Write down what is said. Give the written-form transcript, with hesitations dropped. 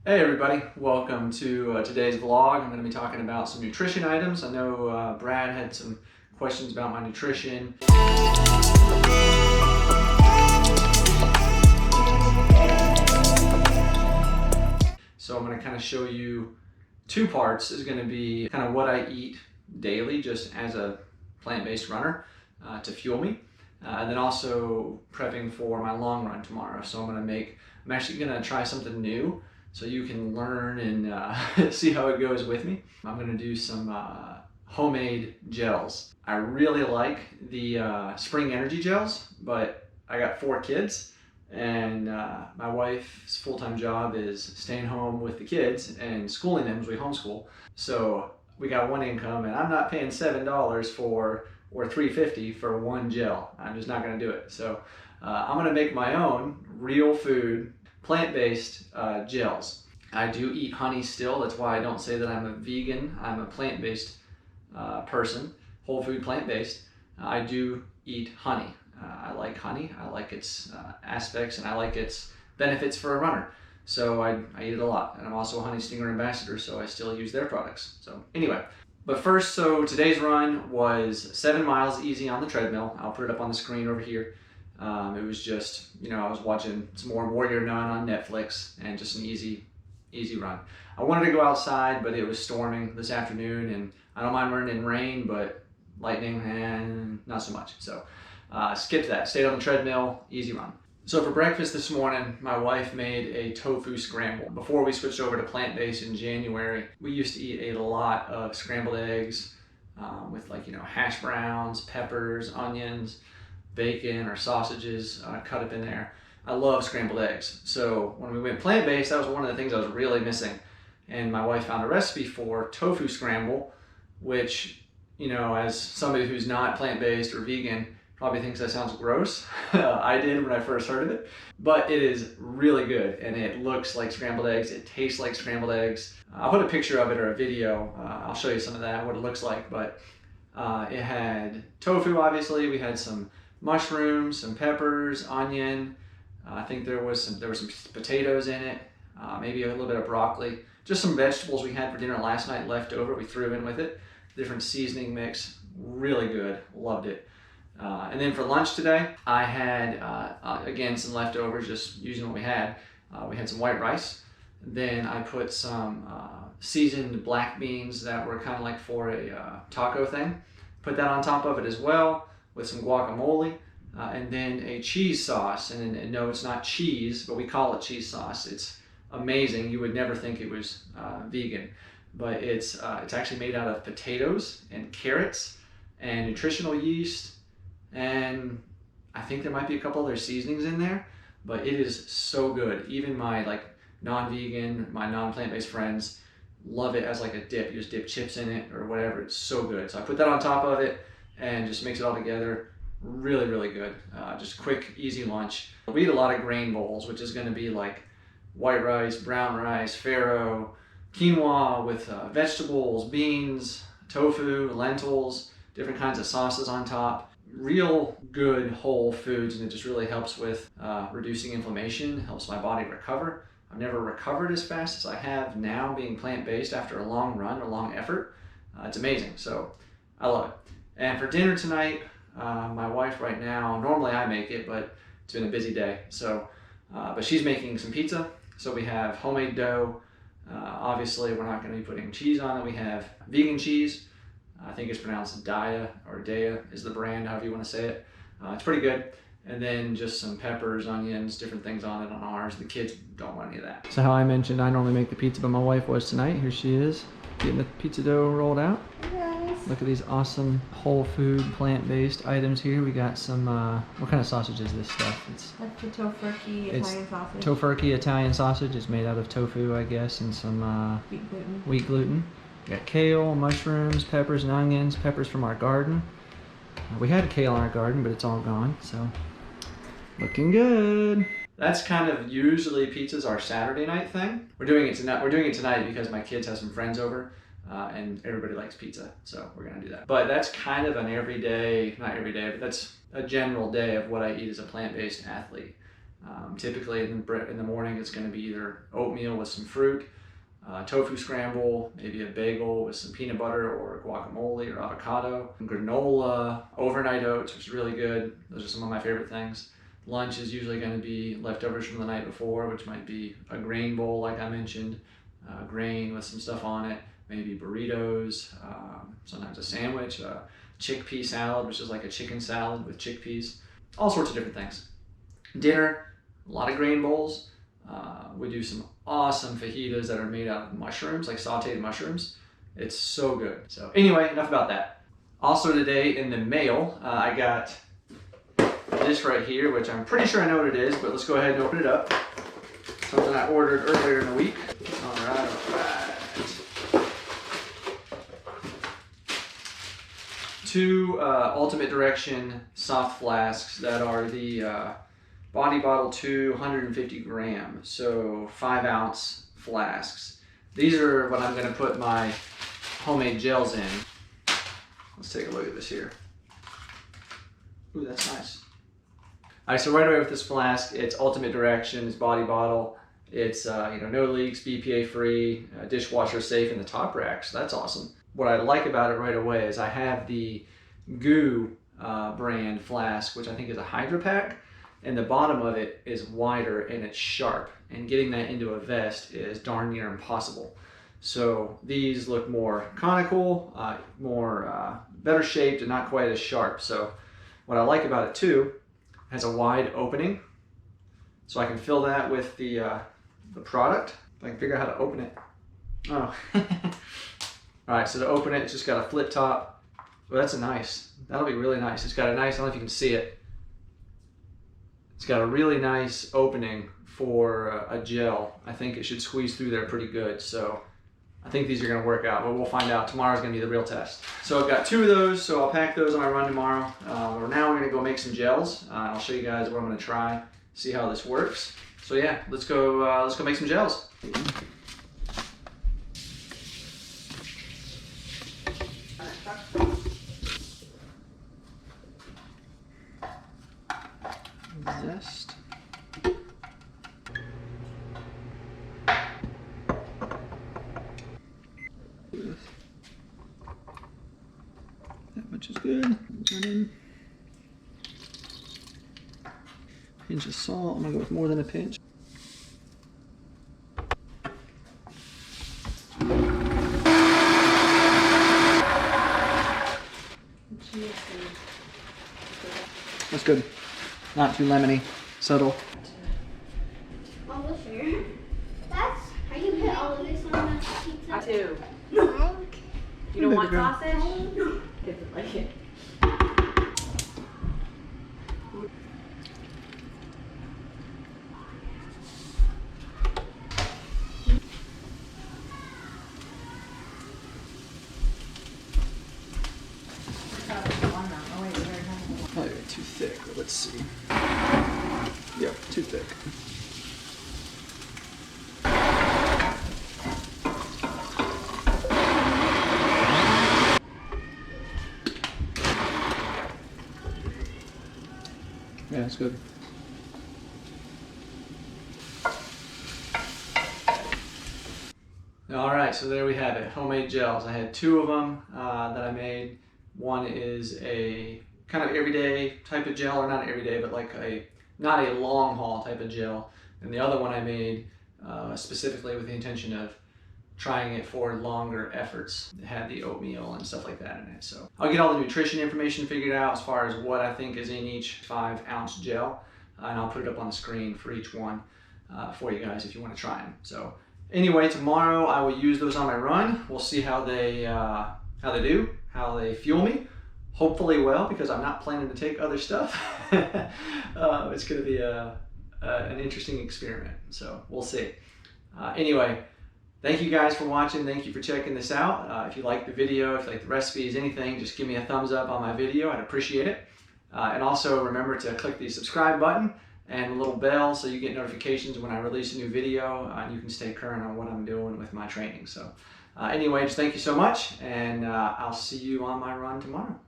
Hey everybody, welcome to today's vlog. I'm going to be talking about some nutrition items. I know Brad had some questions about my nutrition. So I'm going to kind of show you two parts. Is going to be kind of what I eat daily just as a plant-based runner to fuel me. And then also prepping for my long run tomorrow. So I'm actually going to try something new, so you can learn and see how it goes with me. I'm going to do some homemade gels. I really like the spring energy gels, but I got 4 kids and my wife's full-time job is staying home with the kids and schooling them as we homeschool. So we got one income and I'm not paying $7 or $3.50 for one gel. I'm just not going to do it. So I'm going to make my own real food plant-based gels. I do eat honey still. That's why I don't say that I'm a vegan. I'm a plant-based person, whole food plant-based. I do eat honey. I like honey. I like its aspects and I like its benefits for a runner. So I eat it a lot. And I'm also a Honey Stinger ambassador, so I still use their products. So anyway, but first, so today's run was 7 miles easy on the treadmill. I'll put it up on the screen over here. It was just, I was watching some more Warrior Nun on Netflix and just an easy run. I wanted to go outside, but it was storming this afternoon and I don't mind running in rain, but lightning, and not so much. So skipped that, stayed on the treadmill, easy run. So for breakfast this morning, my wife made a tofu scramble. Before we switched over to plant-based in January, we used to eat a lot of scrambled eggs with hash browns, peppers, onions, bacon or sausages cut up in there. I love scrambled eggs. So when we went plant-based, that was one of the things I was really missing. And my wife found a recipe for tofu scramble, which, as somebody who's not plant-based or vegan, probably thinks that sounds gross. I did when I first heard of it, but it is really good and it looks like scrambled eggs. It tastes like scrambled eggs. I'll put a picture of it or a video. I'll show you some of that, what it looks like, but it had tofu, obviously. We had some mushrooms, some peppers, onion. I think there were some potatoes in it, maybe a little bit of broccoli. Just some vegetables we had for dinner last night left over. We threw in with it. Different seasoning mix, really good, loved it. And then for lunch today, I had, again, some leftovers, just using what we had. We had some white rice. Then I put some seasoned black beans that were kind of like for a taco thing. Put that on top of it as well with some guacamole. And then a cheese sauce. And no, it's not cheese, but we call it cheese sauce. It's amazing. You would never think it was vegan. But it's actually made out of potatoes and carrots and nutritional yeast. And I think there might be a couple other seasonings in there, but it is so good. Even my non-vegan, my non-plant-based friends love it as like a dip. You just dip chips in it or whatever. It's so good. So I put that on top of it and just mix it all together. Really, really good. Just quick, easy lunch. We eat a lot of grain bowls, which is going to be like white rice, brown rice, farro, quinoa with vegetables, beans, tofu, lentils, different kinds of sauces on top. Real good whole foods, and it just really helps with reducing inflammation, helps my body recover. I've never recovered as fast as I have now being plant-based after a long run or long effort. It's amazing, so I love it. And for dinner tonight, my wife right now, normally I make it, but it's been a busy day, so but she's making some pizza. So we have homemade dough. Obviously we're not going to be putting cheese on it. We have vegan cheese. I think it's pronounced Daya or Daya is the brand, however you want to say it. It's pretty good. And then just some peppers, onions, different things on it on ours. The kids don't want any of that. So how I mentioned, I normally make the pizza, but my wife was tonight. Here she is, getting the pizza dough rolled out. Yes. Look at these awesome whole food, plant-based items here. We got some, what kind of sausage is this stuff? That's the tofurkey Italian sausage. Tofurkey Italian sausage. It's made out of tofu, I guess, and some wheat gluten. We got kale, mushrooms, peppers and onions, peppers from our garden. We had kale in our garden, but it's all gone, so looking good. That's kind of usually pizza's our Saturday night thing. We're doing it tonight because my kids have some friends over and everybody likes pizza, so we're gonna do that. But that's kind of an everyday, not every day, but that's a general day of what I eat as a plant-based athlete. Typically in the morning, it's going to be either oatmeal with some fruit, tofu scramble, maybe a bagel with some peanut butter or guacamole or avocado, granola, overnight oats, which is really good. Those are some of my favorite things. Lunch is usually going to be leftovers from the night before, which might be a grain bowl like I mentioned, grain with some stuff on it, maybe burritos, sometimes a sandwich, a chickpea salad, which is like a chicken salad with chickpeas, all sorts of different things. Dinner, a lot of grain bowls. We do some awesome fajitas that are made out of mushrooms, like sauteed mushrooms. It's so good. So anyway, enough about that. Also today in the mail, I got this right here, which I'm pretty sure I know what it is, but let's go ahead and open it up. Something I ordered earlier in the week. All right. 2 Ultimate Direction soft flasks that are the Body Bottle 2 150 gram, so 5 ounce flasks. These are what I'm going to put my homemade gels in. Let's take a look at this here. Ooh, that's nice. All right, so right away with this flask, it's Ultimate Direction, it's Body Bottle, it's no leaks, BPA free, dishwasher safe in the top rack, so that's awesome. What I like about it right away is I have the Goo brand flask, which I think is a Hydra Pack, and the bottom of it is wider and it's sharp, and getting that into a vest is darn near impossible. So these look more conical, better shaped, and not quite as sharp. So what I like about it too, it has a wide opening, so I can fill that with the product. If I can figure out how to open it. Oh. All right, so to open it, it's just got a flip top. Well, that'll be really nice. It's got a nice, I don't know if you can see it. It's got a really nice opening for a gel. I think it should squeeze through there pretty good. So I think these are gonna work out, but we'll find out. Tomorrow's gonna be the real test. So I've got 2 of those, so I'll pack those on my run tomorrow. Now we're gonna go make some gels. I'll show you guys what I'm gonna try, see how this works. So yeah, let's go make some gels. Zest. That much is good. Run in. Pinch of salt. I'm gonna go with more than a pinch. That's good. Not too lemony, subtle. Almost there. That's how you put all of this on that pizza. I do. No. You don't want girl. sausage? No. Didn't like it. Probably too thick, but let's see. Yep, too thick. Yeah, that's good. All right, so there we have it, homemade gels. I had 2 of them that I made. One is a kind of everyday type of gel, or not everyday, but like not a long haul type of gel. And the other one I made specifically with the intention of trying it for longer efforts. It had the oatmeal and stuff like that in it. So I'll get all the nutrition information figured out as far as what I think is in each 5 ounce gel. And I'll put it up on the screen for each one for you guys if you want to try them. So anyway, tomorrow I will use those on my run. We'll see how they do, how they fuel me. Hopefully well, because I'm not planning to take other stuff. It's going to be an interesting experiment, so we'll see. Anyway, thank you guys for watching. Thank you for checking this out. If you like the video, if you like the recipes, anything, just give me a thumbs up on my video. I'd appreciate it. And also remember to click the subscribe button and the little bell so you get notifications when I release a new video, and you can stay current on what I'm doing with my training. So anyway, just thank you so much, and I'll see you on my run tomorrow.